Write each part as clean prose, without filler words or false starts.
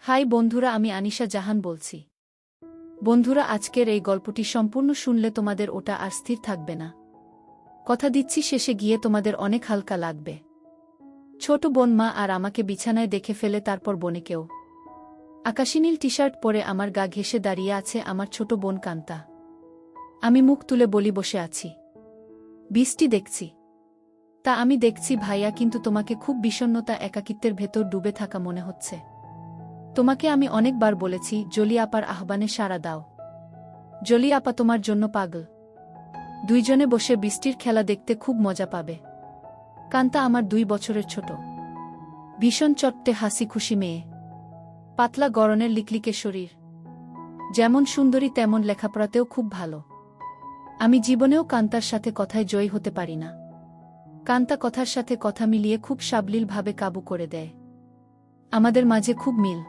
High বন্ধুরা, আমি আনিশা জাহান বলছি। বন্ধুরা, আজকের এই গল্পটি সম্পূর্ণ শুনলে তোমাদের ওটা আর স্থির থাকবে না। কথা দিচ্ছি, শেষে গিয়ে তোমাদের অনেক হালকা লাগবে। ছোট বোন মা আর আমাকে বিছানায় দেখে ফেলে, তারপর বোনেকেও। আকাশীনীল টি শার্ট পরে আমার গা ঘেঁষে দাঁড়িয়ে আছে আমার ছোট বোন কান্তা। আমি মুখ তুলে বলি, বসে আছি, বৃষ্টি দেখছি। তা আমি দেখছি ভাইয়া, কিন্তু তোমাকে খুব বিষণ্ণতা একাকিত্বের ভেতর ডুবে থাকা মনে হচ্ছে। তোমাকে আমি অনেকবার বলেছি জলি আপার আহ্বানে সাড়া দাও। জলি আপা তোমার জন্য পাগল। দুইজনে বসে বৃষ্টির খেলা দেখতে খুব মজা পাবে। কান্তা আমার 2 বছরের ছোট, ভীষণ চট্টে হাসি খুশি মেয়ে, পাতলা গড়নের লিকলিকে শরীর, যেমন সুন্দরী তেমন লেখাপড়াতেও খুব ভালো। আমি জীবনেও কান্তার সাথে কথায় জয়ী হতে পারি না। কান্তা কথার সাথে কথা মিলিয়ে খুব সাবলীলভাবে কাবু করে দেয়। আমাদের মাঝে খুব মিল,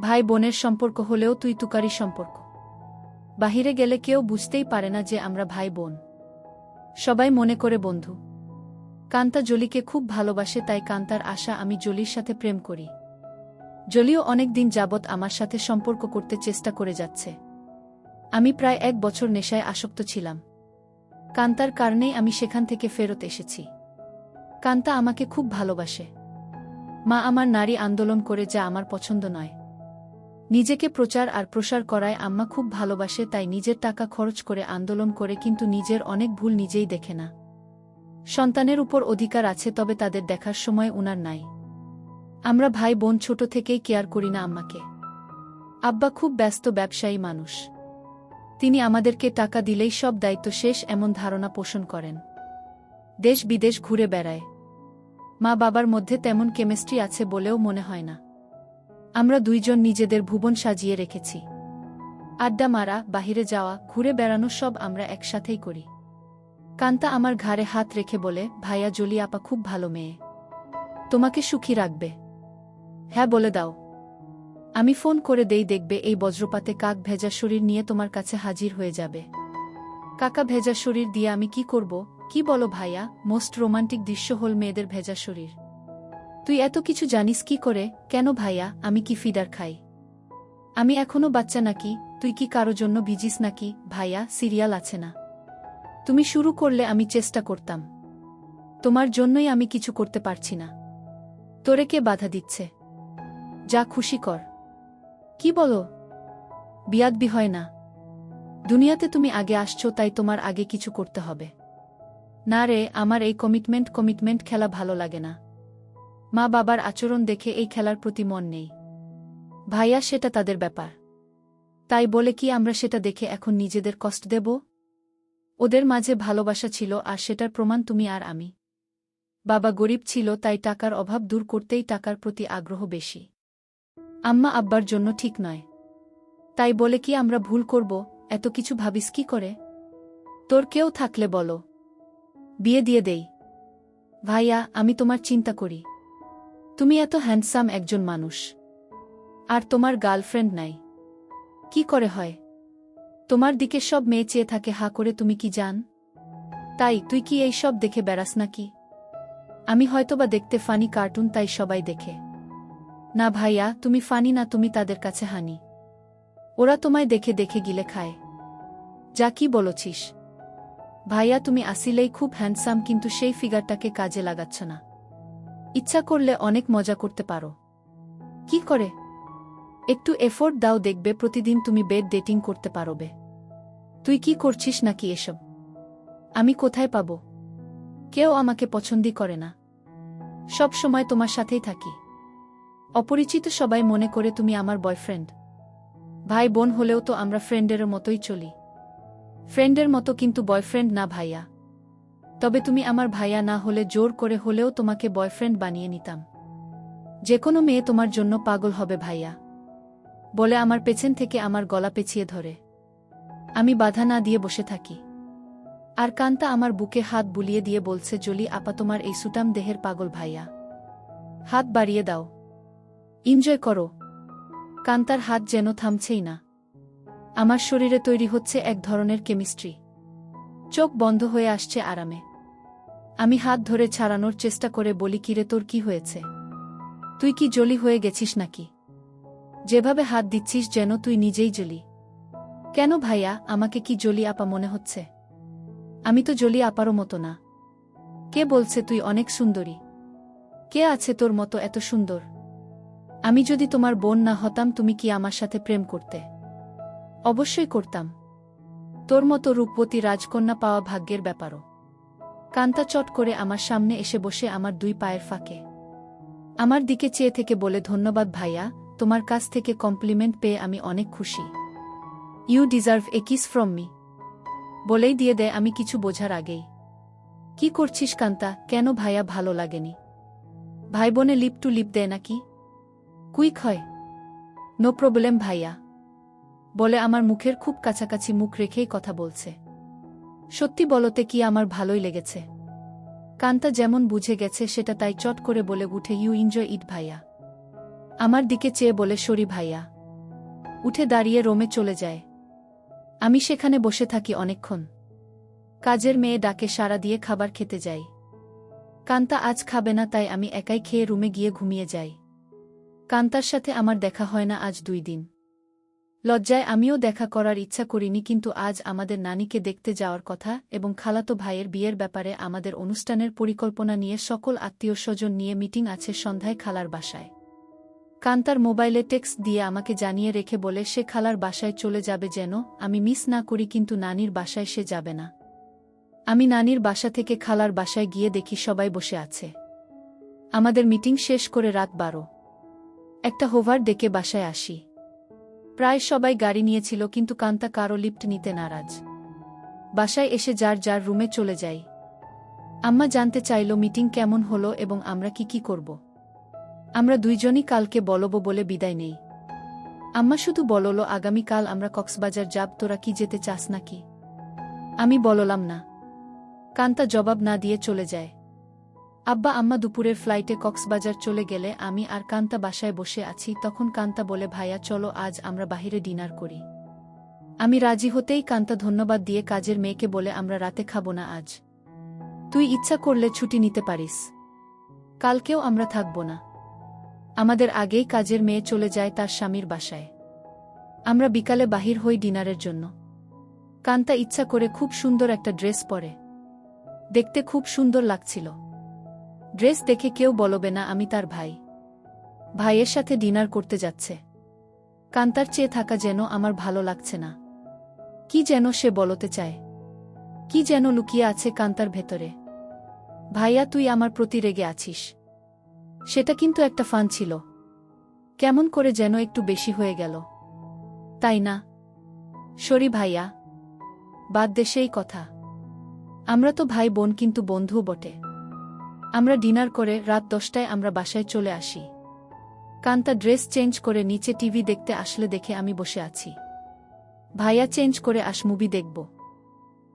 ভাই বোনের সম্পর্ক হলেও তুই তুকারি সম্পর্ক। বাহিরে গেলে কেউ বুঝতেই পারে না যে আমরা ভাই বোন, সবাই মনে করে বন্ধু। কান্তা জলিকে খুব ভালোবাসে, তাই কান্তার আশা আমি জলির সাথে প্রেম করি। জলিও অনেক দিন যাবৎ আমার সাথে সম্পর্ক করতে চেষ্টা করে যাচ্ছে। আমি প্রায় 1 বছর নেশায় আসক্ত ছিলাম। কান্তার কারণেই আমি সেখান থেকে ফেরত এসেছি। কান্তা আমাকে খুব ভালোবাসে। মা আমার নারী আন্দোলন করে, যা আমার পছন্দ নয়। নিজেকে প্রচার আর প্রসার করায় আম্মা খুব ভালোবাসে, তাই নিজের টাকা খরচ করে আন্দোলন করে, কিন্তু নিজের অনেক ভুল নিজেই দেখে না। সন্তানের উপর অধিকার আছে, তবে তাদের দেখার সময় উনার নাই। আমরা ভাই বোন ছোট থেকেই কেয়ার করি না আম্মাকে। আব্বা খুব ব্যস্ত ব্যবসায়ী মানুষ। তিনি আমাদেরকে টাকা দিলেই সব দায়িত্ব শেষ, এমন ধারণা পোষণ করেন। দেশ বিদেশ ঘুরে বেড়ায়। মা বাবার মধ্যে তেমন কেমিস্ট্রি আছে বলেও মনে হয় না। আমরা দুইজন নিজেদের ভুবন সাজিয়ে রেখেছি। আড্ডা মারা, বাহিরে যাওয়া, ঘুরে বেড়ানো সব আমরা একসাথেই করি। কান্তা আমার ঘাড়ে হাত রেখে বলে, ভাইয়া জলি আপা খুব ভালো মেয়ে, তোমাকে সুখী রাখবে। হ্যাঁ বলে দাও। আমি ফোন করে দেই, দেখবে এই বজ্রপাতে কাক ভেজা শরীর নিয়ে তোমার কাছে হাজির হয়ে যাবে। কাকা ভেজা শরীর দিয়ে আমি কি করব? কি বলো ভাইয়া? মোস্ট রোমান্টিক দৃশ্য হল মেয়েদের ভেজা শরীর। তুই এত কিছু জানিস কি করে? কেন ভাইয়া, আমি কি ফিডার খাই? আমি এখনো বাচ্চা নাকি? তুই কি কারো জন্য ভিজিস নাকি? ভাইয়া, সিরিয়াল আছে না? তুমি শুরু করলে আমি চেষ্টা করতাম। তোমার জন্যই আমি কিছু করতে পারছি না। তোরে কে বাধা দিচ্ছে? যা খুশি কর। কি বলো? বিয়াদবি হয় না। দুনিয়াতে তুমি আগে আসছো, তাই তোমার আগে কিছু করতে হবে। না রে, আমার এই কমিটমেন্ট খেলা ভালো লাগে না। মা বাবার আচরণ দেখে এই খেলার প্রতি মন নেই। ভাইয়া, সেটা তাদের ব্যাপার। তাই বলে কি আমরা সেটা দেখে এখন নিজেদের কষ্ট দেব? ওদের মাঝে ভালোবাসা ছিল, আর সেটার প্রমাণ তুমি আর আমি। বাবা গরিব ছিল, তাই টাকার অভাব দূর করতেই টাকার প্রতি আগ্রহ বেশি। আম্মা আব্বার জন্য ঠিক নয়। তাই বলে কি আমরা ভুল করব? এত কিছু ভাবিস কি করে? তোর কেউ থাকলে বলো, বিয়ে দিয়ে দেই। ভাইয়া, আমি তোমার চিন্তা করি। তুমি এত হ্যান্ডসাম একজন মানুষ, আর তোমার গার্লফ্রেন্ড নাই। কি করে হয়? তোমার দিকে সব মেয়ে চেয়ে থাকে হা করে, তুমি কি জান? তাই তুই কি এই সব দেখে বেড়াস নাকি? আমি হয়তোবা দেখতে ফানি কার্টুন, তাই সবাই দেখে। না ভাইয়া, তুমি ফানি না, তুমি তাদের কাছে হানি। ওরা তোমায় দেখে দেখে গিলে খায়। যা কি বলছিস? ভাইয়া, তুমি আসিলেই খুব হ্যান্ডসাম, কিন্তু সেই ফিগারটাকে কাজে লাগাচ্ছ না। ইচ্ছা করলে অনেক মজা করতে পারো। কি করে? একটু এফোর্ট দাও, দেখবে প্রতিদিন তুমি বেড ডেটিং করতে পারবে। তুই কি করছিস নাকি এসব? আমি কোথায় পাব? কেউ আমাকে পছন্দই করে না। সব সময় তোমার সাথেই থাকি। অপরিচিত সবাই মনে করে তুমি আমার বয়ফ্রেন্ড। ভাই বোন হলেও তো আমরা ফ্রেন্ডের মতোই চলি। ফ্রেন্ডের মতো, কিন্তু বয়ফ্রেন্ড না ভাইয়া। তবে তুমি আমার ভাইয়া না হলে জোর করে হলেও তোমাকে বয়ফ্রেন্ড বানিয়ে নিতাম। যে কোনো মেয়ে তোমার জন্য পাগল হবে ভাইয়া, বলে আমার পেছন থেকে আমার গলা পেঁচিয়ে ধরে। আমি বাধা না দিয়ে বসে থাকি। আর কান্তা আমার বুকে হাত বুলিয়ে দিয়ে বলছে, জলি আপা তোমার এই সুটাম দেহের পাগল ভাইয়া। হাত বাড়িয়ে দাও, এনজয় করো। কান্তার হাত যেন থামছেই না। আমার শরীরে তৈরি হচ্ছে এক ধরনের কেমিস্ট্রি। চোখ বন্ধ হয়ে আসছে আরামে। আমি হাত ধরে ছাড়ানোর চেষ্টা করে বলি, কিরে তোর কি হয়েছে? তুই কি জলি হয়ে গেছিস নাকি? যেভাবে হাত দিচ্ছিস যেন তুই নিজেই জলি। কেন ভাইয়া, আমাকে কি জলি আপা মনে হচ্ছে? আমি তো জলি আপারও মতো না। কে বলছে তুই অনেক সুন্দরী? কে আছে তোর মতো এত সুন্দর? আমি যদি তোমার বোন না হতাম তুমি কি আমার সাথে প্রেম করতে? অবশ্যই করতাম। তোর মতো রূপবতী রাজকন্যা পাওয়া ভাগ্যের ব্যাপারও। কান্তা চট করে আমার সামনে এসে বসে আমার দুই পায়ের ফাঁকে আমার দিকে চেয়ে থেকে বলে, ধন্যবাদ ভাইয়া, তোমার কাছ থেকে কমপ্লিমেন্ট পেয়ে আমি অনেক খুশি। You deserve a kiss from me. বলেই দিয়ে দেয় আমি কিছু বোঝার আগেই। কি করছিস কান্তা? কেন ভাইয়া ভালো লাগেনি? ভাই বোনে লিপ টু লিপ দেয় নাকি? কুইক হয়। নো প্রবলেম ভাইয়া। বলে আমার মুখের খুব কাছাকাছি মুখ রেখেই কথা বলছে। সত্যি বলতে কি আমার ভালোই লেগেছে। কান্তা যেমন বুঝে গেছে সেটা তাই চট করে বলে উঠে, ইউ এনজয় ইট ভাইয়া। আমার দিকে চেয়ে বলে, সরি ভাইয়া। উঠে দাঁড়িয়ে রোমে চলে যায়। আমি সেখানে বসে থাকি অনেকক্ষণ। কাজের মেয়ে ডাকে সাড়া দিয়ে খাবার খেতে যাই। কান্তা আজ খাবে না তাই আমি একাই খেয়ে রুমে গিয়ে ঘুমিয়ে যাই। কান্তার সাথে আমার দেখা হয় না আজ 2 দিন। লজ্জায় আমিও দেখা করার ইচ্ছা করিনি, কিন্তু আজ আমাদের নানিকে দেখতে যাওয়ার কথা এবং খালাতো ভাইয়ের বিয়ের ব্যাপারে আমাদের অনুষ্ঠানের পরিকল্পনা নিয়ে সকল আত্মীয়স্বজন নিয়ে মিটিং আছে সন্ধ্যায় খালার বাসায়। কান্তার মোবাইলে টেক্সট দিয়ে আমাকে জানিয়ে রেখে বলে সে খালার বাসায় চলে যাবে যেন আমি মিস না করি, কিন্তু নানির বাসায় সে যাবে না। আমি নানির বাসা থেকে খালার বাসায় গিয়ে দেখি সবাই বসে আছে। আমাদের মিটিং শেষ করে রাত 12। একটা হোভার ডেকে বাসায় আসি। প্রায় সবাই গাড়ি নিয়েছিল, কিন্তু কান্তা কারো লিফট নিতে নারাজ। বাসায় এসে যার যার রুমে চলে যাই। আম্মা জানতে চাইল মিটিং কেমন হলো এবং আমরা কি করব। আমরা দুইজনই কালকে বলবো বলে বিদায় নেই। আম্মা শুধু বলল, আগামীকাল আমরা কক্সবাজার যাব, তোরা কি যেতে চাস নাকি? আমি বললাম না। কান্তা জবাব না দিয়ে চলে যায়। আব্বা আম্মা দুপুরের ফ্লাইটে কক্সবাজার চলে গেলে আমি আর কান্তা বাসায় বসে আছি। তখন কান্তা বলে, ভাইয়া চলো আজ আমরা বাহিরে ডিনার করি। আমি রাজি হতেই কান্তা ধন্যবাদ দিয়ে কাজের মেয়েকে বলে, আমরা রাতে খাবো না আজ। তুই ইচ্ছা করলে ছুটি নিতে পারিস। কালকেও আমরা থাকব না। আমাদের আগেই কাজের মেয়ে চলে যায় তার স্বামীর বাসায়। আমরা বিকালে বাহির হই ডিনারের জন্য। কান্তা ইচ্ছা করে খুব সুন্দর একটা ড্রেস পরে। দেখতে খুব সুন্দর লাগছিল। ড্রেস দেখে কেউ বলবে না আমি তার ভাই। ভাইয়ের সাথে ডিনার করতে যাচ্ছে। কান্তার চেয়ে থাকা যেন আমার ভালো লাগছে না। কি যেন সে বলতে চায়। কি যেন লুকিয়ে আছে কান্তার ভেতরে। ভাইয়া তুই আমার প্রতি রেগে আছিস। সেটা কিন্তু একটা ফান ছিল। কেমন করে যেন একটু বেশি হয়ে গেল, তাই না? সরি ভাইয়া, বাদ দে সেই কথা। আমরা তো ভাই বোন, কিন্তু বন্ধুও বটে। আমরা ডিনার করে রাত 10টায় আমরা বাসায় চলে আসি। কান্তা ড্রেস চেঞ্জ করে নিচে টিভি দেখতে আসলে দেখে আমি বসে আছি। ভাইয়া চেঞ্জ করে মুভি দেখব।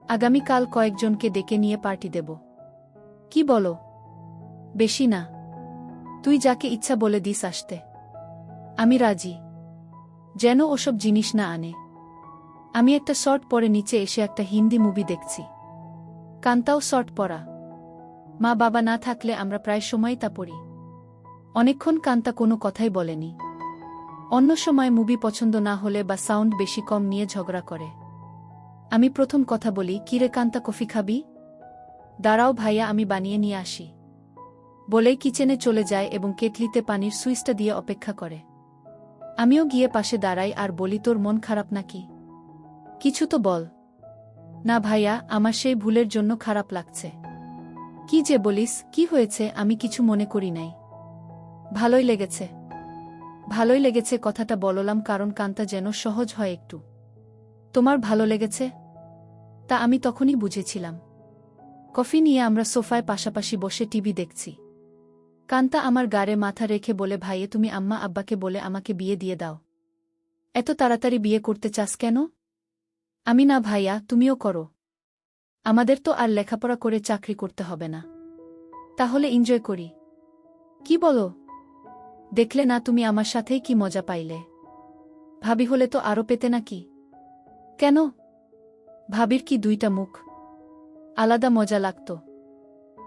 আগামীকাল কয়েকজনকে ডেকে নিয়ে পার্টি দেব। কি বলো? বেশি না, তুই যাকে ইচ্ছা বলে দিস আসতে। আমি রাজি। যেন ওসব জিনিস না আনে। আমি একটা শর্ট পরে নিচে এসে একটা হিন্দি মুভি দেখছি। কান্তাও শর্ট পরা। মা বাবা না থাকলে আমরা প্রায় সময় তা পড়ি। অনেকক্ষণ কান্তা কোনো কথাই বলেনি। অন্য সময় মুভি পছন্দ না হলে বা সাউন্ড বেশি কম নিয়ে ঝগড়া করে। আমি প্রথম কথা বলি, কিরে কান্তা কফি খাবি? দাঁড়াও ভাইয়া আমি বানিয়ে নিয়ে আসি। বলেই কিচেনে চলে যায় এবং কেটলিতে পানির সুইচটা দিয়ে অপেক্ষা করে। আমিও গিয়ে পাশে দাঁড়াই আর বলি, তোর মন খারাপ নাকি? কিছু তো বল। না ভাইয়া, আমার সেই ভুলের জন্য খারাপ লাগছে। কি যে বলিস, কি হয়েছে? আমি কিছু মনে করি নাই। ভালোই লেগেছে। ভালোই লেগেছে কথাটা বললাম কারণ কান্তা যেন সহজ হয় একটু। তোমার ভালো লেগেছে? তা আমি তখনই বুঝেছিলাম। কফি নিয়ে আমরা সোফায় পাশাপাশি বসে টিভি দেখছি। কান্তা আমার গাড়ে মাথা রেখে বলে, ভাইয়ে তুমি আম্মা আব্বাকে বলে আমাকে বিয়ে দিয়ে দাও। এত তাড়াতাড়ি বিয়ে করতে চাস কেন? আমি না ভাইয়া, তুমিও করো। আমাদের তো আর লেখাপড়া করে চাকরি করতে হবে না। তাহলে এনজয় করি। কি বলো? দেখলে না তুমি আমার সাথেই কি মজা পাইলে। ভাবি হলে তো আরও পেতে নাকি? কেন? ভাবির কি 2টা মুখ? আলাদা মজা লাগতো।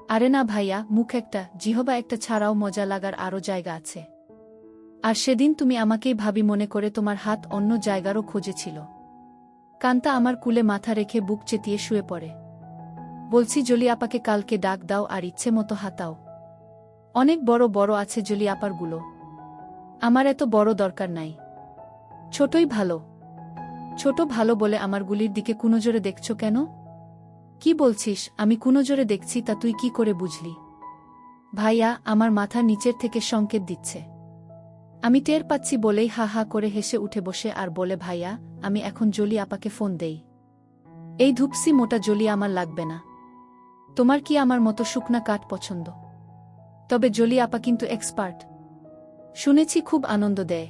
আরে না ভাইয়া, মুখ একটা, জিহবা একটা ছাড়াও মজা লাগার আরও জায়গা আছে। আর সেদিন তুমি আমাকেই ভাবি মনে করে তোমার হাত অন্য জায়গারও খোঁজেছিল। কান্তা আমার কুলে মাথা রেখে বুক চেতিয়ে শুয়ে পড়ে। বলছি জলি আপাকে কালকে ডাক দাও আর ইচ্ছে মতো হাতাও। অনেক বড় বড় আছে জলি আপারগুলো, আমার এত বড় দরকার নাই, ছোটই ভালো। ছোট ভালো বলে আমার গুলির দিকে কুনজরে দেখছ কেন? কি বলছিস? আমি কুনজরে দেখছি তা তুই কি করে বুঝলি? ভাইয়া আমার মাথার নিচের থেকে সংকেত দিচ্ছে। আমি টের পাচ্ছি বলেই হা হা করে হেসে উঠে বসে আর বলে, ভাইয়া আমি এখন জলি আপাকে ফোন দেই। এই ধূপসি মোটা জলি আমার লাগবে না। তোমার কি আমার মতো শুকনা কাঠ পছন্দ? তবে জলি আপা কিন্তু এক্সপার্ট, শুনেছি খুব আনন্দ দেয়।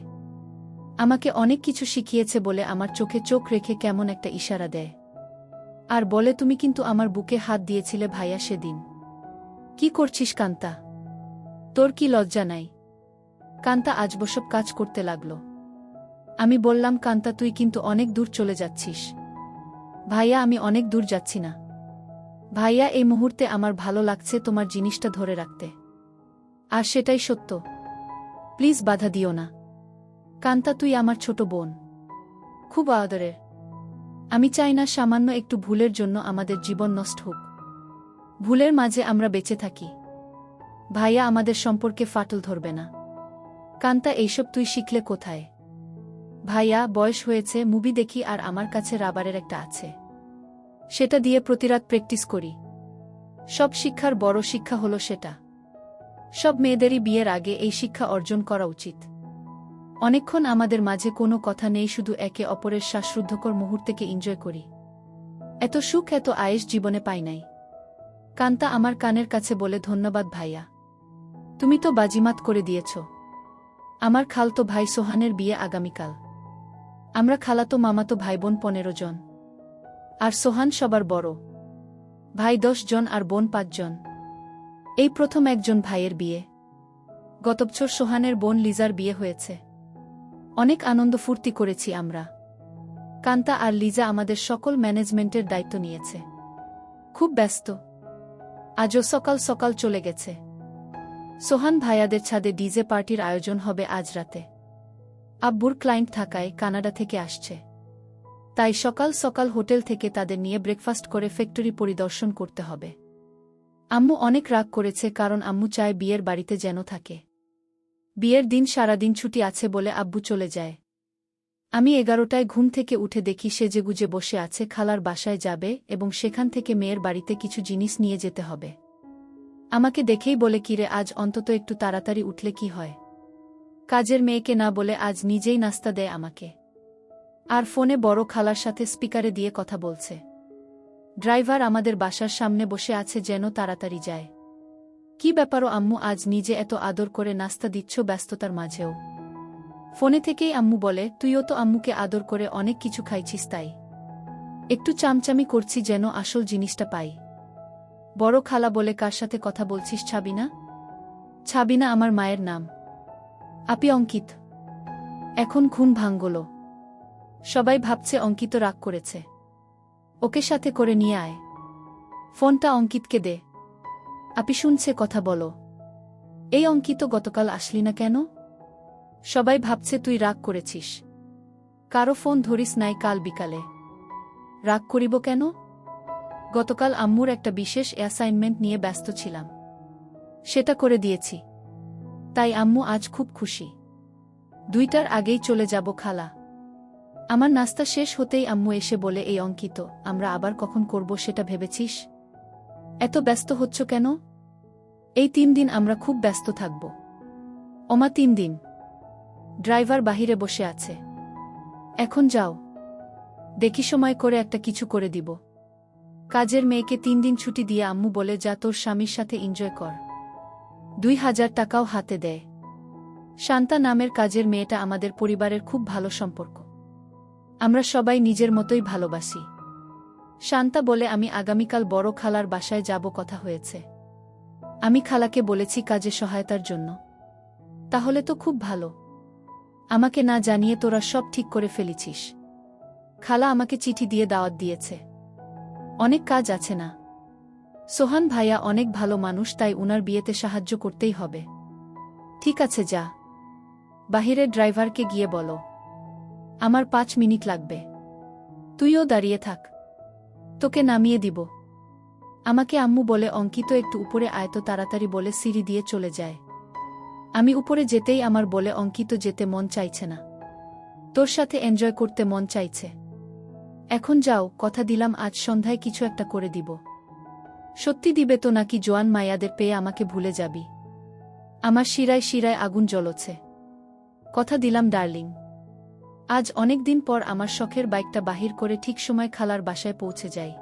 আমাকে অনেক কিছু শিখিয়েছে বলে আমার চোখে চোখ রেখে কেমন একটা ইশারা দেয়। আর বলে, তুমি কিন্তু আমার বুকে হাত দিয়েছিলে ভাইয়া সেদিন। কি করছিস কান্তা? তোর কি লজ্জা নাই? কান্তা আজবসব কাজ করতে লাগল। আমি বললাম, কান্তা তুই কিন্তু অনেক দূর চলে যাচ্ছিস। ভাইয়া আমি অনেক দূর যাচ্ছি না ভাইয়া, এই মুহূর্তে আমার ভালো লাগছে তোমার জিনিসটা ধরে রাখতে, আর সেটাই সত্য। প্লিজ বাধা দিও না। কান্তা তুই আমার ছোট বোন, খুব আদরের। আমি চাই না সামান্য একটু ভুলের জন্য আমাদের জীবন নষ্ট হোক। ভুলের মাঝে আমরা বেঁচে থাকি। ভাইয়া আমাদের সম্পর্কে ফাটল ধরবে না। কান্তা এইসব তুই শিখলে কোথায়? ভাইয়া বয়স হয়েছে, মুভি দেখি আর আমার কাছে রাবারের একটা আছে, সেটা দিয়ে প্রতিরাত প্র্যাকটিস করি। সব শিক্ষার বড় শিক্ষা হলো সেটা। সব মেয়েদেরই বিয়ের আগে এই শিক্ষা অর্জন করা উচিত। অনেকক্ষণ আমাদের মাঝে কোনো কথা নেই, শুধু একে অপরের শ্বাসরুদ্ধকর মুহূর্তকে এনজয় করি। এত সুখ এত আয়েশ জীবনে পাই নাই। কান্তা আমার কানের কাছে বলে, ধন্যবাদ ভাইয়া, তুমি তো বাজিমাত করে দিয়েছ। আমার খালতো ভাই সোহানের বিয়ে আগামীকাল। আমরা খালাতো মামাতো ভাইবোন 15 জন, আর সোহান সবার বড়। ভাই 10 জন আর বোন 5 জন। এই প্রথম একজন ভাইয়ের বিয়ে। গত বছর সোহানের বোন লিজার বিয়ে হয়েছে। অনেক আনন্দ ফুর্তি করেছি আমরা। কান্তা আর লিজা আমাদের সকল ম্যানেজমেন্টের দায়িত্ব নিয়েছে। খুব ব্যস্ত। আজও সকাল সকাল চলে গেছে। সোহান ভাইয়াদের ছাদে ডিজে পার্টির আয়োজন হবে আজ রাতে। আব্বুর ক্লায়েন্ট থাকায় কানাডা থেকে আসছে, তাই সকাল সকাল হোটেল থেকে তাদের নিয়ে ব্রেকফাস্ট করে ফ্যাক্টরি পরিদর্শন করতে হবে। আম্মু অনেক রাগ করেছে, কারণ আম্মু চায় বিয়ের বাড়িতে যেন থাকে। বিয়ের দিন সারাদিন ছুটি আছে বলে আব্বু চলে যায়। আমি 11টায় ঘুম থেকে উঠে দেখি সেজেগুজে বসে আছে, খালার বাসায় যাবে এবং সেখান থেকে মেয়ের বাড়িতে কিছু জিনিস নিয়ে যেতে হবে। আমাকে দেখেই বলে, কিরে আজ অন্তত একটু তাড়াতাড়ি উঠলে কি হয়? কাজের মেয়েকে না বলে আজ নিজেই নাস্তা দেয় আমাকে। আর ফোনে বড় খালার সাথে স্পিকারে দিয়ে কথা বলছে। ড্রাইভার আমাদের বাসার সামনে বসে আছে, যেন তাড়াতাড়ি যায়। কি ব্যাপারও আম্মু, আজ নিজে এত আদর করে নাস্তা দিচ্ছ ব্যস্ততার মাঝেও? ফোনে থেকেই আম্মু বলে, তুইও তো আম্মুকে আদর করে অনেক কিছু খাইছিস, তাই একটু চামচামি করছি যেন আসল জিনিসটা পাই। বড় খালা বলে, কার সাথে কথা বলছিস? ছাবিনা? ছাবিনা আমার মায়ের নাম। আপি অঙ্কিত। এখন ঘুম ভাঙল। সবাই ভাবছে অঙ্কিত রাগ করেছে। ওকে সাথে করে নিয়ে আয়। ফোনটা অঙ্কিতকে দে। আপি শুনছে, কথা বলো। এই অঙ্কিত, গতকাল আসলি না কেন? সবাই ভাবছে তুই রাগ করেছিস। কারো ফোন ধরিস নাই কাল বিকালে? রাগ করিব কেন? গতকাল আম্মুর একটা বিশেষ অ্যাসাইনমেন্ট নিয়ে ব্যস্ত ছিলাম, সেটা করে দিয়েছি। তাই আম্মু আজ খুব খুশি। 2টার আগেই চলে যাব খালা। আমার নাস্তা শেষ হতেই আম্মু এসে বলে, এই অঙ্কিত, আমরা আবার কখন করব সেটা ভেবেছিস? এত ব্যস্ত হচ্ছ কেন? এই 3 দিন আমরা খুব ব্যস্ত থাকব। ওমা 3 দিন? ড্রাইভার বাহিরে বসে আছে। এখন যাও, দেখি সময় করে একটা কিছু করে দিব। কাজের মেয়েকে 3 দিন ছুটি দিয়ে আম্মু বলে, যা তোর স্বামীর সাথে এনজয় কর। 2000 টাকাও হাতে দেয়। শান্তা নামের কাজের মেয়েটা আমাদের পরিবারের খুব ভালো সম্পর্ক। আমরা সবাই নিজের মতোই ভালোবাসি। শান্তা বলে, আমি আগামীকাল বড় খালার বাসায় যাব, কথা হয়েছে। আমি খালাকে বলেছি কাজে সহায়তার জন্য। তাহলে তো খুব ভালো। আমাকে না জানিয়ে তোরা সব ঠিক করে ফেলেছিস। খালা আমাকে চিঠি দিয়ে দাওয়াত দিয়েছে। অনেক কাজ আছে না? সোহান ভাইয়া অনেক ভালো মানুষ, তাই উনার বিয়েতে সাহায্য করতেই হবে। ঠিক আছে, যা। বাহিরে ড্রাইভারকে গিয়ে বলো আমার 5 মিনিট লাগবে। তুইও দাঁড়িয়ে থাক, তোকে নামিয়ে দিব। আমাকে আম্মু বলে অঙ্কিত একটু উপরে আয় তো তাড়াতাড়ি বলে সিঁড়ি দিয়ে চলে যায়। আমি উপরে যেতেই আমার বলে অঙ্কিত যেতে মন চাইছে না, তোর সাথে এনজয় করতে মন চাইছে। এখন যাও, কথা দিলাম আজ সন্ধ্যায় কিছু একটা করে দিব। সত্যি দিবে তো নাকি জোয়ান মায়াদের পেয়ে আমাকে ভুলে যাবি? আমার শিরায় শিরায় আগুন জ্বলছে। কথা দিলাম ডার্লিং। আজ অনেক দিন পর আমার শখের বাইকটা বাহির করে ঠিক সময় খালার বাসায় পৌঁছে যাই।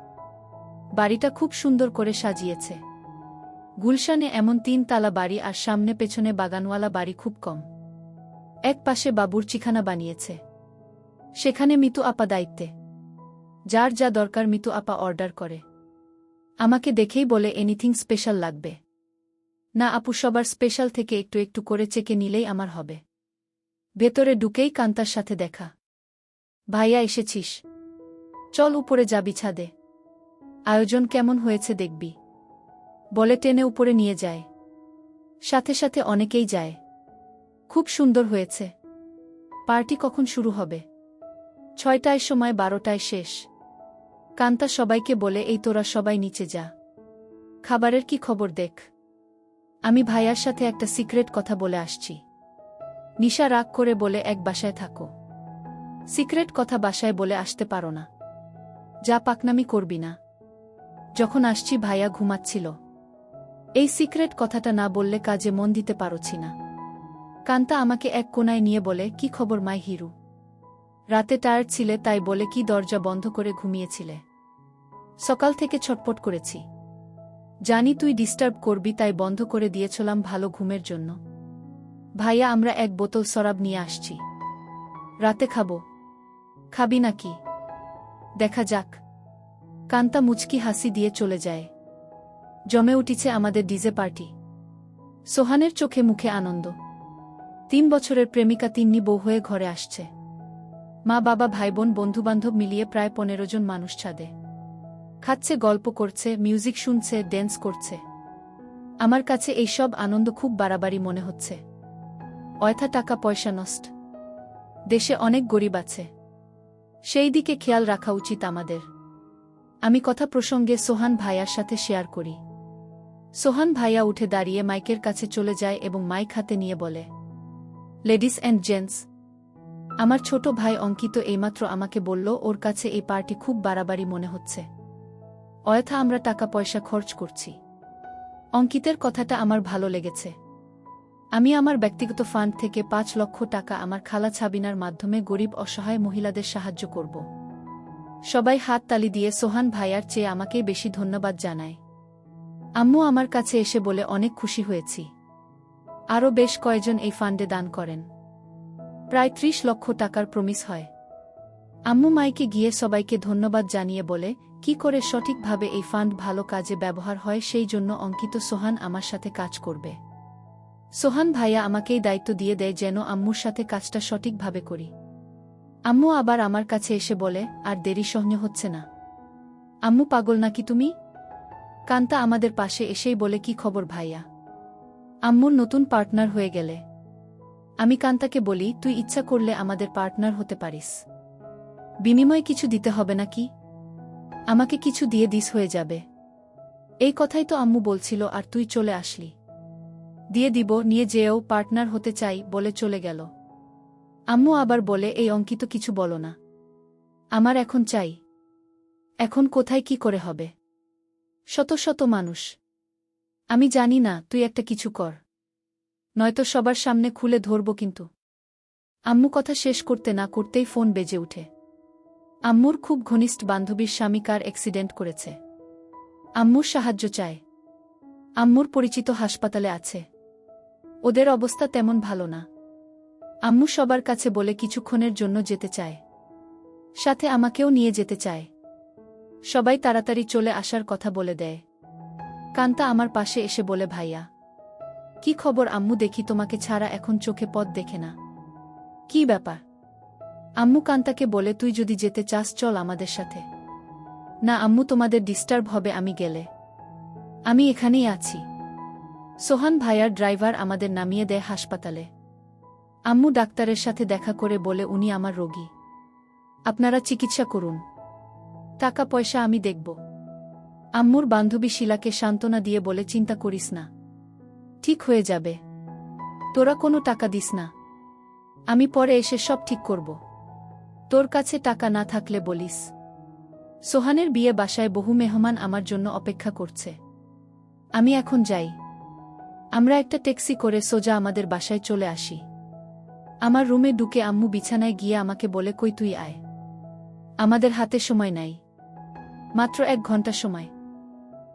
বাড়িটা খুব সুন্দর করে সাজিয়েছে। গুলশানে এমন 3 তালা বাড়ি আর সামনে পেছনে বাগানওয়ালা বাড়ি খুব কম। এক পাশে বাবুর্চিখানা বানিয়েছে, সেখানে মিতু আপা দায়িত্বে। যার যা দরকার মিতু আপা অর্ডার করে। আমাকে দেখেই বলে এনিথিং স্পেশাল লাগবে? না আপু, সবার স্পেশাল থেকে একটু একটু করে চেকে নিলেই আমার হবে। ভেতরে ঢুকেই কান্তার সাথে দেখা। ভাইয়া এসেছিস? চল উপরে যাবি ছাদে, আয়োজন কেমন হয়েছে দেখবি। বলে টেনে উপরে নিয়ে যায়। সাথে সাথে অনেকেই যায়। খুব সুন্দর হয়েছে। পার্টি কখন শুরু হবে? 6টায় সময়, 12টায় শেষ। কান্তা সবাইকে বলে এই তোরা সবাই নিচে যা, খাবারের কি খবর দেখ। আমি ভাইয়ার সাথে একটা সিক্রেট কথা বলে আসছি। নিশা রাগ করে বলে এক বাসায় থাকো, সিক্রেট কথা বাসায় বলে আসতে পারো না। যা পাকনামি করবি না। যখন আসছি ভাইয়া ঘুমাচ্ছিল। এই সিক্রেট কথাটা না বললে কাজে মন দিতে পারছি না। কান্তা আমাকে এক কোনায় নিয়ে বলে কি খবর মাই হিরু? রাতে টায়ার্ড ছিলে তাই বলে কি দরজা বন্ধ করে ঘুমিয়েছিলে? সকাল থেকে ছটপট করেছি, জানি তুই ডিস্টার্ব করবি তাই বন্ধ করে দিয়েছিলাম ভালো ঘুমের জন্য। ভাইয়া আমরা এক বোতল শরাব নিয়ে আসছি, রাতে খাবো। খাবি নাকি? দেখা যাক। কান্তা মুচকি হাসি দিয়ে চলে যায়। জমে উঠেছে আমাদের ডিজে পার্টি। সোহানের চোখে মুখে আনন্দ। 3 বছরের প্রেমিকা তিন্নি বউ হয়ে ঘরে আসছে। মা বাবা ভাইবোন বন্ধুবান্ধব মিলিয়ে প্রায় 15 জন মানুষ ছাদে খাচ্ছে, গল্প করছে, মিউজিক শুনছে, ড্যান্স করছে। আমার কাছে এই সব আনন্দ খুব বাড়াবাড়ি মনে হচ্ছে। অয়থা টাকা পয়সা নষ্ট। দেশে অনেক গরিব আছে, সেই দিকে খেয়াল রাখা উচিত আমাদের। আমি কথা প্রসঙ্গে সোহান ভাইয়ার সাথে শেয়ার করি। সোহান ভাইয়া উঠে দাঁড়িয়ে মাইকের কাছে চলে যায় এবং মাইক হাতে নিয়ে বলে, লেডিস অ্যান্ড জেন্টস, আমার ছোট ভাই অঙ্কিত এইমাত্র আমাকে বলল ওর কাছে এই পার্টি খুব বাড়াবাড়ি মনে হচ্ছে। অয়থা আমরা টাকা পয়সা খরচ করছি। অঙ্কিতের কথাটা আমার ভালো লেগেছে। আমি আমার ব্যক্তিগত ফান্ড থেকে 5 লক্ষ টাকা আমার খালা ছাবিনার মাধ্যমে গরিব অসহায় মহিলাদের সাহায্য করব। সবাই হাত তালি দিয়ে সোহান ভাইয়ার চেয়ে আমাকেই বেশি ধন্যবাদ জানায়। আম্মু আমার কাছে এসে বলে অনেক খুশি হয়েছি। আরও বেশ কয়েকজন এই ফান্ডে দান করেন। প্রায় 30 লক্ষ টাকার প্রমিস হয়। আম্মু মাইকে গিয়ে সবাইকে ধন্যবাদ জানিয়ে বলে কি করে সঠিকভাবে এই ফান্ড ভালো কাজে ব্যবহার হয় সেই জন্য অঙ্কিত সোহান আমার সাথে কাজ করবে। সোহান ভাইয়া আমাকেই দায়িত্ব দিয়ে দেয় যেন আম্মুর সাথে কাজটা সঠিকভাবে করি। আম্মু আবার আমার কাছে এসে বলে আর দেরি সহ্য হচ্ছে না। আম্মু পাগল নাকি তুমি? কান্তা আমাদের পাশে এসেই বলে কি খবর ভাইয়া? আম্মুর নতুন পার্টনার হয়ে গেলে? আমি কান্তাকে বলি তুই ইচ্ছা করলে আমাদের পার্টনার হতে পারিস। বিনিময়ে কিছু দিতে হবে নাকি? আমাকে কিছু দিয়ে দিস হয়ে যাবে। এই কথাই তো আম্মু বলছিল আর তুই চলে আসলি। দিয়ে দিব, নিয়ে যেও, পার্টনার হতে চাই বলে চলে গেল। আম্মু আবার বলে এই অঙ্কিত কিছু বলো না, আমার এখন চাই। এখন কোথায় কি করে হবে? শত শত মানুষ। আমি জানি না, তুই একটা কিছু কর, নয়তো সবার সামনে খুলে ধরব কিন্তু। আম্মু কথা শেষ করতে না করতেই ফোন বেজে উঠে। আম্মুর খুব ঘনিষ্ঠ বান্ধবীর স্বামী কার অ্যাক্সিডেন্ট করেছে। আম্মুর সাহায্য চায়। আম্মুর পরিচিত হাসপাতালে আছে। ওদের অবস্থা তেমন ভালো না। আম্মু সবার কাছে বলে কিছুক্ষণের জন্য যেতে চায়, সাথে আমাকেও নিয়ে যেতে চায়। সবাই তাড়াতাড়ি চলে আসার কথা বলে দেয়। কান্তা আমার পাশে এসে বলে ভাইয়া কি খবর? আম্মু দেখি তোমাকে ছাড়া এখন চোখে পথ দেখে না। কি ব্যাপার? আম্মু কান্তাকে বলে তুই যদি যেতে চাস চল আমাদের সাথে। না আম্মু, তোমাদের ডিস্টার্ব হবে আমি গেলে। আমি এখানেই আছি। সোহান ভাইয়ার ড্রাইভার আমাদের নামিয়ে দেয় হাসপাতালে। আম্মু ডাক্তারের সাথে দেখা করে বলে উনি আমার রোগী। আপনারা চিকিৎসা করুন, টাকা পয়সা আমি দেখব। আম্মুর বান্ধবী শিলাকে সান্ত্বনা দিয়ে বলে চিন্তা করিস না, ঠিক হয়ে যাবে, তোরা কোনো টাকা দিস না, আমি পরে এসে সব ঠিক করব। তোর কাছে টাকা না থাকলে বলিস। সোহানের বিয়ে বাসায় বহু মেহমান আমার জন্য অপেক্ষা করছে, আমি এখন যাই। আমরা একটা ট্যাক্সি করে সোজা আমাদের বাসায় চলে আসি। আমার রুমে ঢুকে আম্মু বিছানায় গিয়ে আমাকে বলে, কই তুই আয়, আমাদের হাতে সময় নাই, মাত্র 1 ঘন্টা সময়।